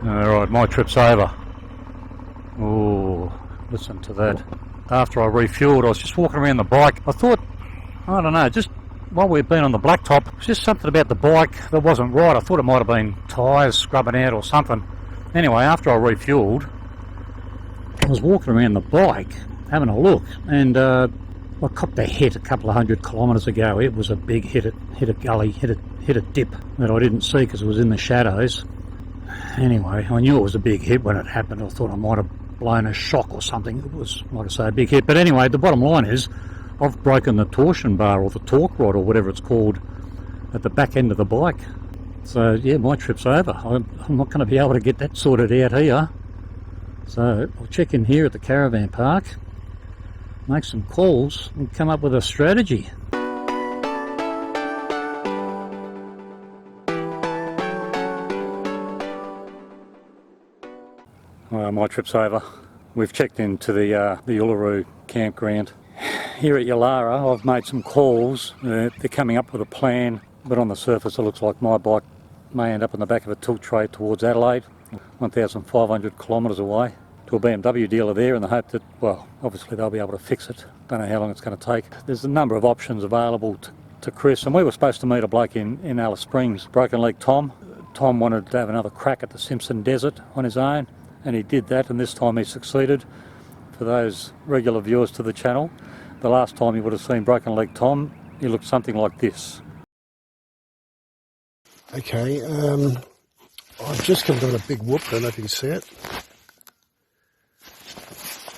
Alright, my trip's over. Oh, listen to that. After I refueled, I was just walking around the bike. I thought, I don't know, just while we'd been on the blacktop, it was just something about the bike that wasn't right. I thought it might have been tyres scrubbing out or something. Anyway, after I refueled, I was walking around the bike having a look, and I copped a hit a couple of 100 kilometres ago. It was a big hit. It hit a gully, hit a dip that I didn't see because it was in the shadows. Anyway, I knew it was a big hit when it happened. I thought I might have blown a shock or something. It was, like I say, a big hit. But anyway, the bottom line is I've broken the torsion bar or the torque rod or whatever it's called at the back end of the bike. So yeah, my trip's over. I'm not going to be able to get that sorted out here. So I'll check in here at the caravan park, make some calls and come up with a strategy. Well, my trip's over. We've checked into the Yulara campground. Here at Yulara, I've made some calls. They're coming up with a plan, but on the surface it looks like my bike may end up in the back of a tilt tray towards Adelaide, 1,500 kilometres away, to a BMW dealer there in the hope that, well, obviously they'll be able to fix it. Don't know how long it's going to take. There's a number of options available to Chris, and we were supposed to meet a bloke in Alice Springs, broken leg Tom. Tom wanted to have another crack at the Gibson Desert on his own, and he did that, and this time he succeeded. For those regular viewers to the channel, the last time you would have seen broken leg Tom, he looked something like this. Okay, I've just come down a big whoop, I don't know if you can see it.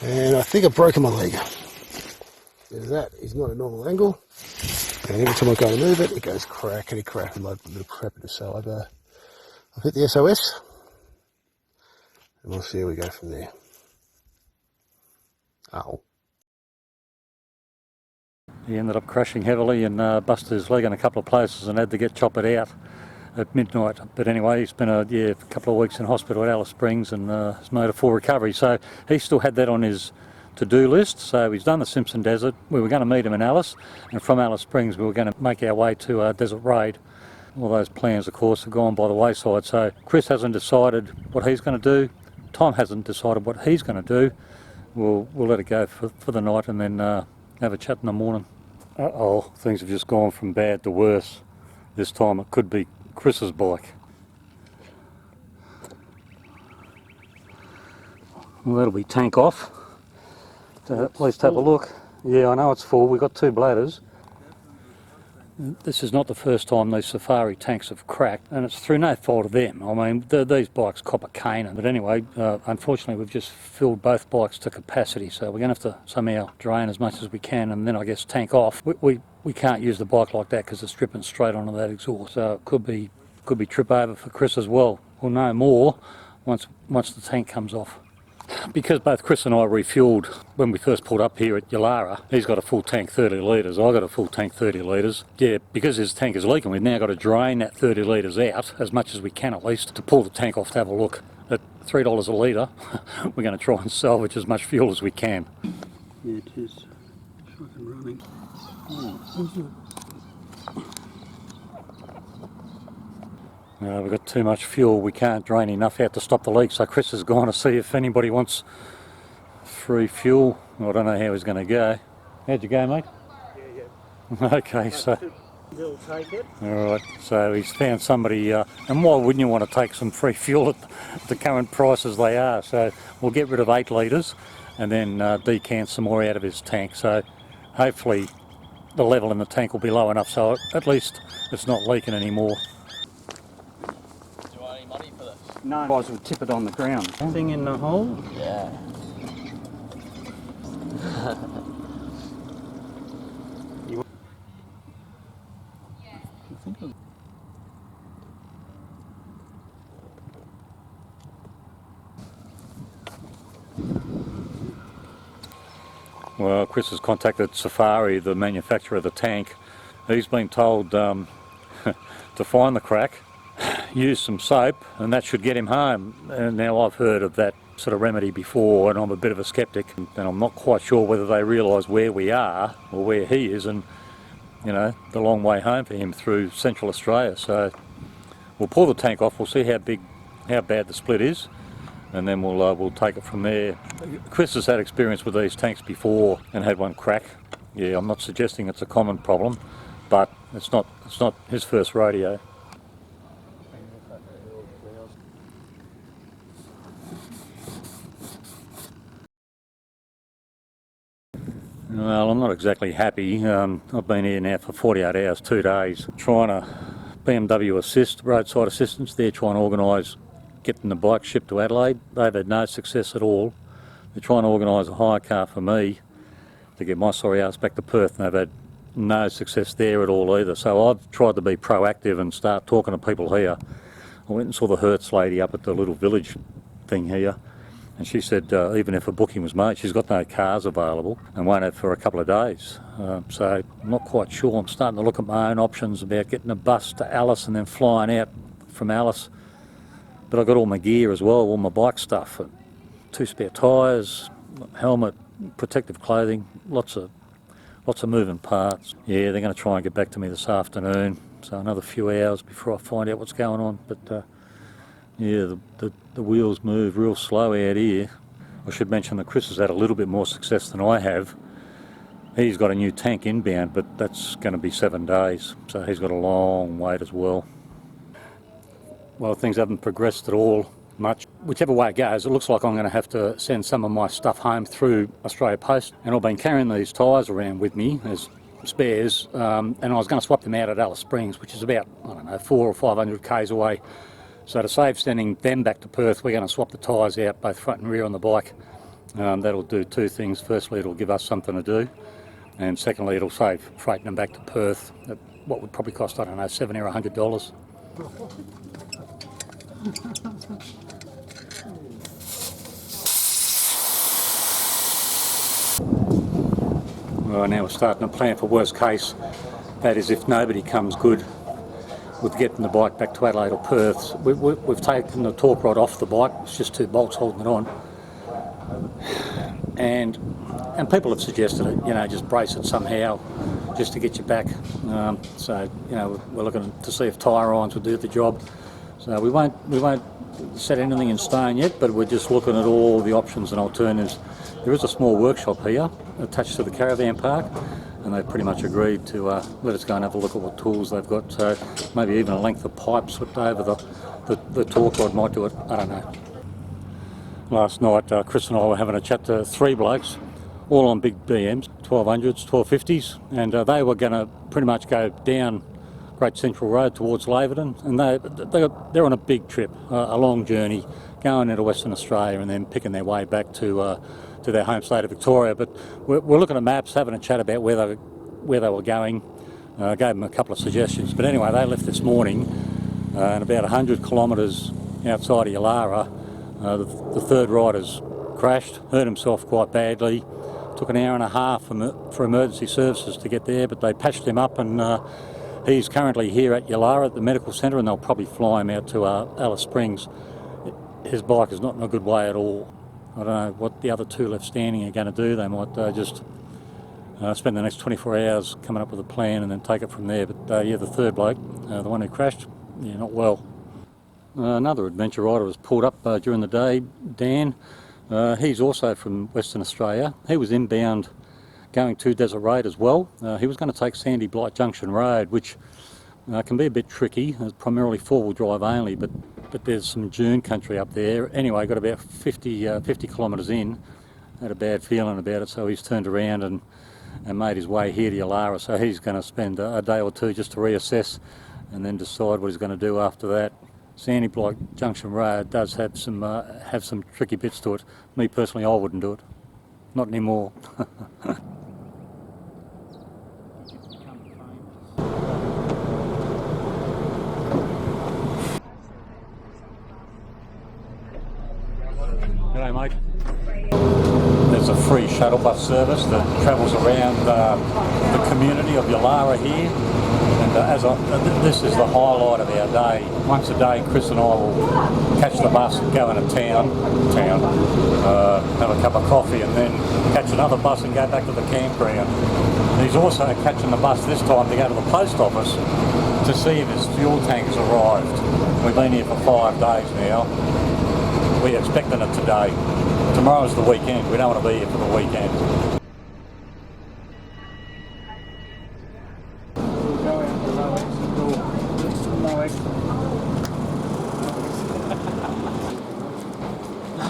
And I think I've broken my leg. There's that, he's not a normal angle. And every time I go to move it, it goes crackety crack. I'm like a little crappy, so I've hit the SOS. And we'll see how we go from there. Ow. He ended up crashing heavily and busted his leg in a couple of places and had to get chopped out at midnight. But anyway, he's been a couple of weeks in hospital at Alice Springs and has made a full recovery. So he still had that on his to-do list. So he's done the Gibson Desert. We were going to meet him in Alice, and from Alice Springs we were going to make our way to Desert Raid. All those plans, of course, have gone by the wayside. So Chris hasn't decided what he's going to do. Tom hasn't decided what he's going to do. We'll let it go for the night and then have a chat in the morning. Uh-oh, things have just gone from bad to worse. This time it could be Chris's bike. Well, that'll be tank off. So at least have a look. Yeah, I know it's full. We've got two bladders. This is not the first time these safari tanks have cracked, and it's through no fault of them. I mean, these bikes cop a caning. But anyway, unfortunately, we've just filled both bikes to capacity, so we're going to have to somehow drain as much as we can, and then I guess tank off. We can't use the bike like that because it's dripping straight onto that exhaust. So it could be trip over for Chris as well. We'll know more once the tank comes off. Because both Chris and I refuelled when we first pulled up here at Yulara. He's got a full tank 30 litres, I've got a full tank 30 litres. Yeah, because his tank is leaking, we've now got to drain that 30 litres out, as much as we can at least, to pull the tank off to have a look. At $3 a litre, we're going to try and salvage as much fuel as we can. Yeah, it is. It's fucking running. We've got too much fuel, we can't drain enough out to stop the leak, so Chris has gone to see if anybody wants free fuel. I don't know how he's going to go. How'd you go, mate? Yeah. Okay, so... He'll take it. Alright, so he's found somebody, and why wouldn't you want to take some free fuel at the current prices they are? So we'll get rid of 8 litres and then decant some more out of his tank. So hopefully the level in the tank will be low enough so at least it's not leaking anymore. No, otherwise we'll tip it on the ground. Thing in the hole? Yeah. Well, Chris has contacted Safari, the manufacturer of the tank. He's been told to find the crack, use some soap, and that should get him home. And now I've heard of that sort of remedy before, and I'm a bit of a skeptic, and I'm not quite sure whether they realise where we are or where he is, and you know, the long way home for him through Central Australia. So we'll pull the tank off, we'll see how big how bad the split is, and then we'll take it from there. Chris has had experience with these tanks before and had one crack. Yeah, I'm not suggesting it's a common problem, but it's not his first rodeo. Well, I'm not exactly happy. I've been here now for 48 hours, 2 days, trying to BMW assist, roadside assistance. They're trying to organise getting the bike shipped to Adelaide. They've had no success at all. They're trying to organise a hire car for me to get my sorry ass back to Perth, and they've had no success there at all either. So I've tried to be proactive and start talking to people here. I went and saw the Hertz lady up at the little village thing here, and she said even if a booking was made, she's got no cars available and won't have for a couple of days. So I'm not quite sure. I'm starting to look at my own options about getting a bus to Alice and then flying out from Alice. But I've got all my gear as well, all my bike stuff, 2 spare tyres, helmet, protective clothing, lots of moving parts. Yeah, they're going to try and get back to me this afternoon, so another few hours before I find out what's going on. But yeah, the wheels move real slow out here. I should mention that Chris has had a little bit more success than I have. He's got a new tank inbound, but that's going to be 7 days, so he's got a long wait as well. Well, things haven't progressed at all much. Whichever way it goes, it looks like I'm going to have to send some of my stuff home through Australia Post, and I've been carrying these tyres around with me as spares, and I was going to swap them out at Alice Springs, which is about, I don't know, 400 or 500 k's away. So to save sending them back to Perth, we're going to swap the tyres out, both front and rear on the bike. That'll do 2 things. Firstly, it'll give us something to do, and secondly, it'll save freighting them back to Perth at what would probably cost, I don't know, $70 or $100. Well, now we're starting to plan for worst case. That is, if nobody comes good with getting the bike back to Adelaide or Perth. We've taken the torque rod off the bike. It's just 2 bolts holding it on. And people have suggested it, you know, just brace it somehow just to get you back. So, you know, we're looking to see if tyre irons will do the job. So we won't set anything in stone yet, but we're just looking at all the options and alternatives. There is a small workshop here attached to the caravan park, and they've pretty much agreed to let us go and have a look at what tools they've got. So maybe even a length of pipe slipped over the torque rod might do it. I don't know. Last night, Chris and I were having a chat to 3 blokes, all on big BMs, 1200s, 1250s, and they were going to pretty much go down Great Central Road towards Laverton, and they're on a big trip, a long journey, going into Western Australia and then picking their way back to their home state of Victoria. But we're looking at maps, having a chat about where they were going. Gave them a couple of suggestions, but anyway, they left this morning, and about 100 kilometres outside of Yulara, the third rider's crashed, hurt himself quite badly. Took an hour and a half for emergency services to get there, but they patched him up, and he's currently here at Yulara at the medical centre, and they'll probably fly him out to Alice Springs. His bike is not in a good way at all. I don't know what the other 2 left standing are going to do. They might just spend the next 24 hours coming up with a plan and then take it from there. But yeah, the third bloke, the one who crashed, yeah, not well. Another adventure rider was pulled up during the day, Dan. He's also from Western Australia. He was inbound going to Desert Road as well. He was going to take Sandy Blight Junction Road, which can be a bit tricky. It's primarily 4-wheel drive only, but there's some dune country up there. Anyway, got about 50 kilometres in, had a bad feeling about it, so he's turned around and made his way here to Yulara. So he's going to spend a day or 2 just to reassess and then decide what he's going to do after that. Sandy Blight Junction Road does have some tricky bits to it. Me personally, I wouldn't do it. Not anymore. G'day, mate. There's a free shuttle bus service that travels around the community of Yulara here, and this is the highlight of our day. Once a day, Chris and I will catch the bus and go into town, have a cup of coffee, and then catch another bus and go back to the campground. He's also catching the bus this time to go to the post office to see if his fuel tank has arrived. We've been here for 5 days now. We're expecting it today. Tomorrow's the weekend. We don't want to be here for the weekend.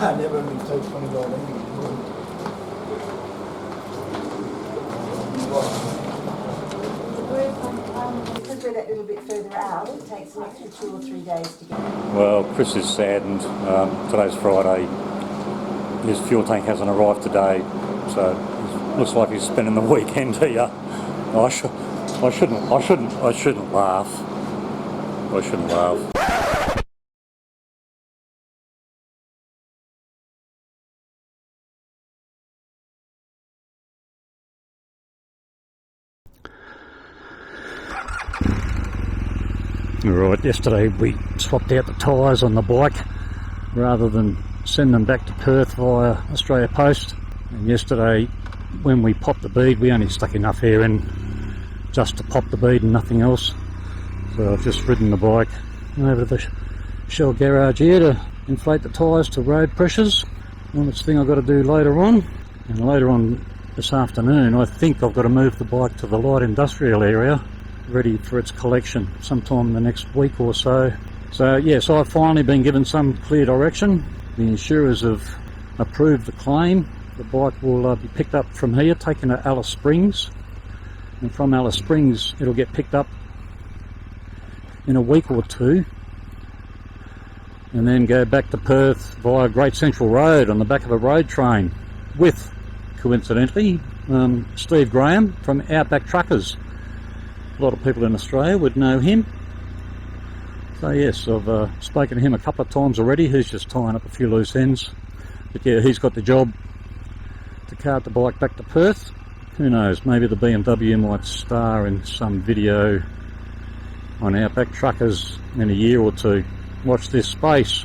I never really take $20 Because we're that little bit further out, it takes an extra 2 or 3 days to get. Well, Chris is saddened. Today's Friday. His fuel tank hasn't arrived today, so it looks like he's spending the weekend here. I shouldn't laugh. I shouldn't laugh. Right, yesterday we swapped out the tyres on the bike rather than send them back to Perth via Australia Post. And yesterday when we popped the bead, we only stuck enough air in just to pop the bead and nothing else. So I've just ridden the bike over to the Shell garage here to inflate the tyres to road pressures. One that's thing I've got to do later on. And later on this afternoon I think I've got to move the bike to the light industrial area, ready for its collection sometime in the next week or so. So yes, I've finally been given some clear direction. The insurers have approved the claim. The bike will be picked up from here, taken to Alice Springs, and from Alice Springs it'll get picked up in a week or two and then go back to Perth via Great Central Road on the back of a road train with, coincidentally, Steve Graham from Outback Truckers. A lot of people in Australia would know him. So yes, I've spoken to him a couple of times already. He's just tying up a few loose ends. But yeah, he's got the job to cart the bike back to Perth. Who knows, maybe the BMW might star in some video on Outback Truckers in a year or two. Watch this space.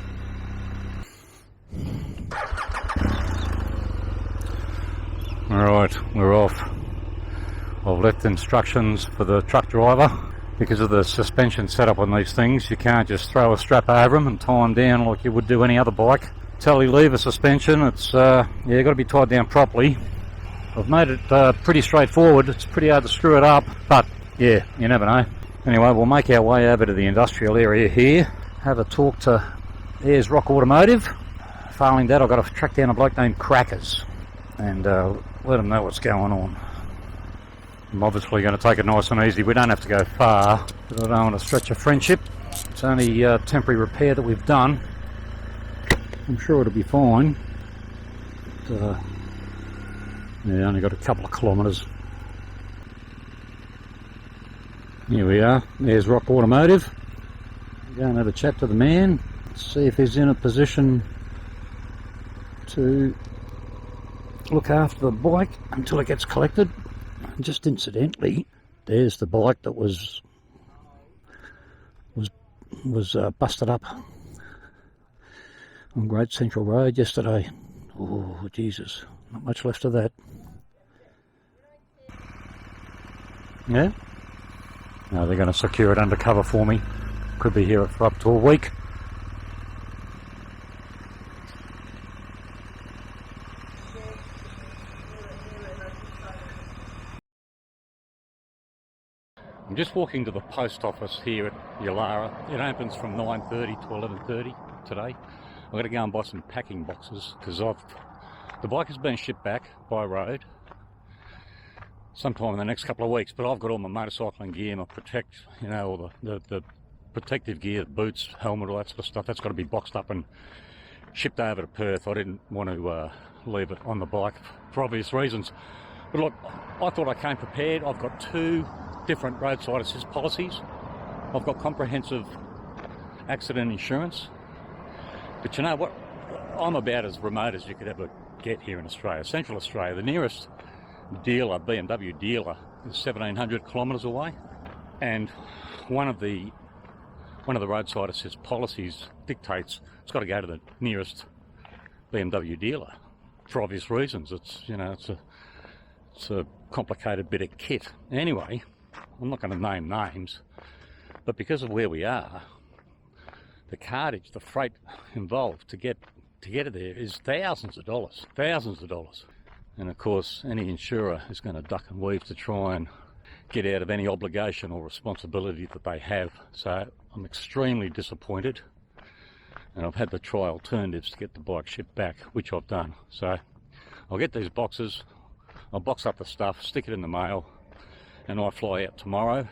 Alright, we're off. I've left instructions for the truck driver. Because of the suspension setup on these things, you can't just throw a strap over them and tie them down like you would do any other bike. Tele lever suspension, it's got to be tied down properly. I've made it pretty straightforward. It's pretty hard to screw it up, but yeah, you never know. Anyway, we'll make our way over to the industrial area here, have a talk to Ayers Rock Automotive. Failing that, I've got to track down a bloke named Crackers and let him know what's going on. I'm obviously going to take it nice and easy. We don't have to go far, but I don't want to stretch a friendship. It's only a temporary repair that we've done. I'm sure it'll be fine. But, yeah, only got a couple of kilometres. Here we are. There's Rock Automotive. Go and have a chat to the man. See if he's in a position to look after the bike until it gets collected. Just incidentally, there's the bike that was busted up on Great Central Road yesterday. Oh Jesus, not much left of that. Yeah? No, they're going to secure it undercover for me. Could be here for up to a week. I'm just walking to the post office here at Yulara. It opens from 9:30 to 11:30 today. I've got to go and buy some packing boxes because the bike has been shipped back by road sometime in the next couple of weeks, but I've got all my motorcycling gear, my all the protective gear, boots, helmet, all that sort of stuff. That's got to be boxed up and shipped over to Perth. I didn't want to leave it on the bike for obvious reasons. But look, I thought I came prepared. I've got 2 different roadside assist policies. I've got comprehensive accident insurance. But you know what? I'm about as remote as you could ever get here in Australia. Central Australia, the nearest dealer, BMW dealer, is 1,700 kilometres away. And one of the roadside assist policies dictates it's got to go to the nearest BMW dealer for obvious reasons. It's a complicated bit of kit. Anyway, I'm not going to name names, But because of where we are, the cartage, the freight involved to get it there is thousands of dollars. And of course, any insurer is going to duck and weave to try and get out of any obligation or responsibility that they have. So I'm extremely disappointed, and I've had to try alternatives to get the bike shipped back, which I've done. So I'll get these boxes, I'll box up the stuff, stick it in the mail, and I fly out tomorrow,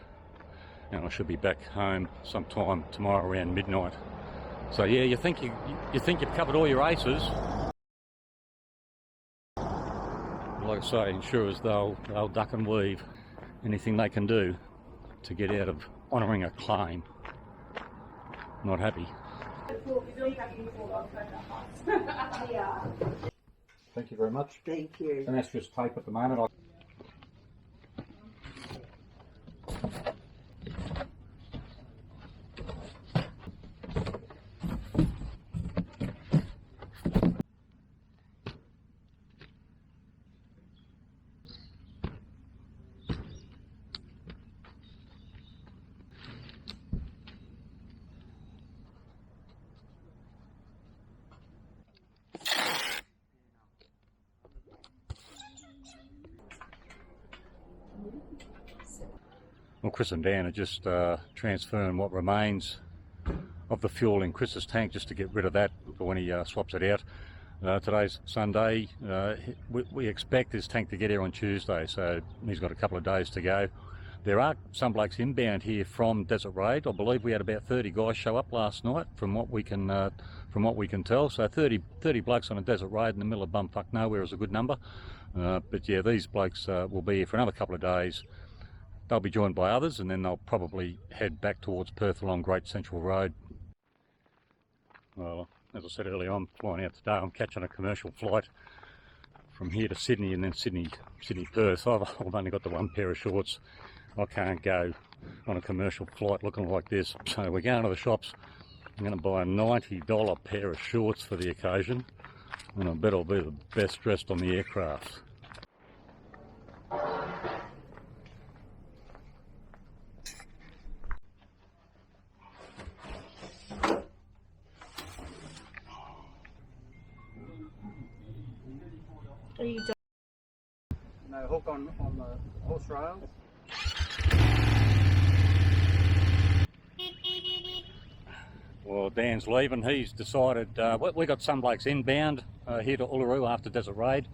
and I should be back home sometime tomorrow around midnight. So yeah, you think you've covered all your aces. Like I say, insurers, they'll duck and weave anything they can do to get out of honouring a claim. Not happy. Thank you very much. Thank you. And that's just tape at the moment. Well, Chris and Dan are just transferring what remains of the fuel in Chris's tank just to get rid of that for when he swaps it out. Today's Sunday. We expect his tank to get here on Tuesday, so he's got a couple of days to go. There are some blokes inbound here from Desert Road. I believe we had about 30 guys show up last night, from what we can tell. So 30 blokes on a desert road in the middle of bumfuck nowhere is a good number. But yeah, these blokes will be here for another couple of days. They'll be joined by others, and then they'll probably head back towards Perth along Great Central Road. Well, as I said earlier, I'm flying out today. I'm catching a commercial flight from here to Sydney, and then Sydney Perth. I've only got the one pair of shorts. I can't go on a commercial flight looking like this. So we're going to the shops. I'm going to buy a $90 pair of shorts for the occasion, and I bet I'll be the best dressed on the aircraft. Are you done? No hook on the horse rails. Well, Dan's leaving. He's decided, we got some blokes inbound here to Uluru after Desert Raid.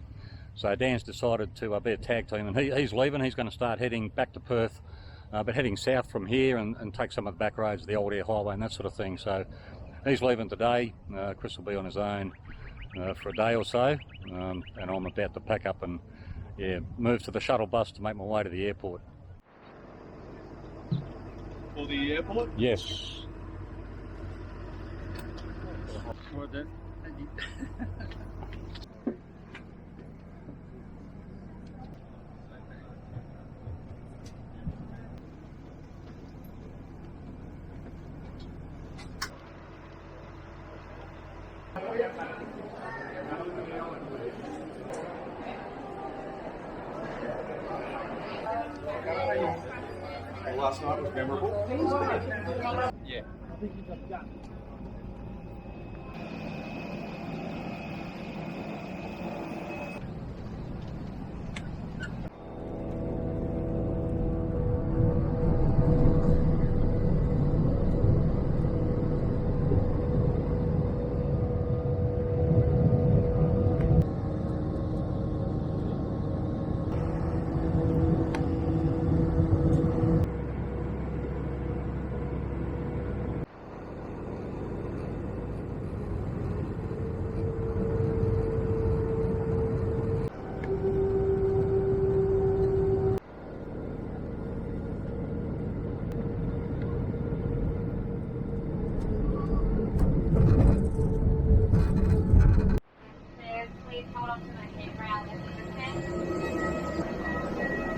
So Dan's decided to be a tag team, and he's leaving. He's going to start heading back to Perth, but heading south from here and take some of the back roads, the old air highway and that sort of thing. So he's leaving today. Chris will be on his own for a day or so, and I'm about to pack up and move to the shuttle bus to make my way to the airport. For the airport? Yes. Well, then. Last night was memorable. Yeah.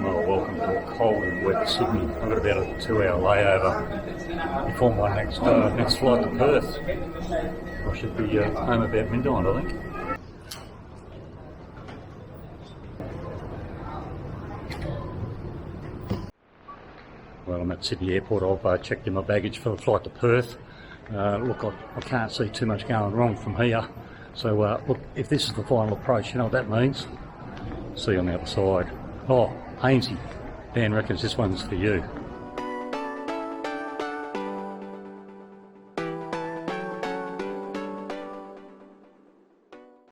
Well, welcome to cold and wet Sydney. I've got about a 2-hour layover before my next flight to Perth. I should be home about midnight, I think. Well, I'm at Sydney Airport. I've checked in my baggage for the flight to Perth. Look, I can't see too much going wrong from here. So look, if this is the final approach, you know what that means? See you on the other side. Oh, Hainsey, Dan reckons this one's for you.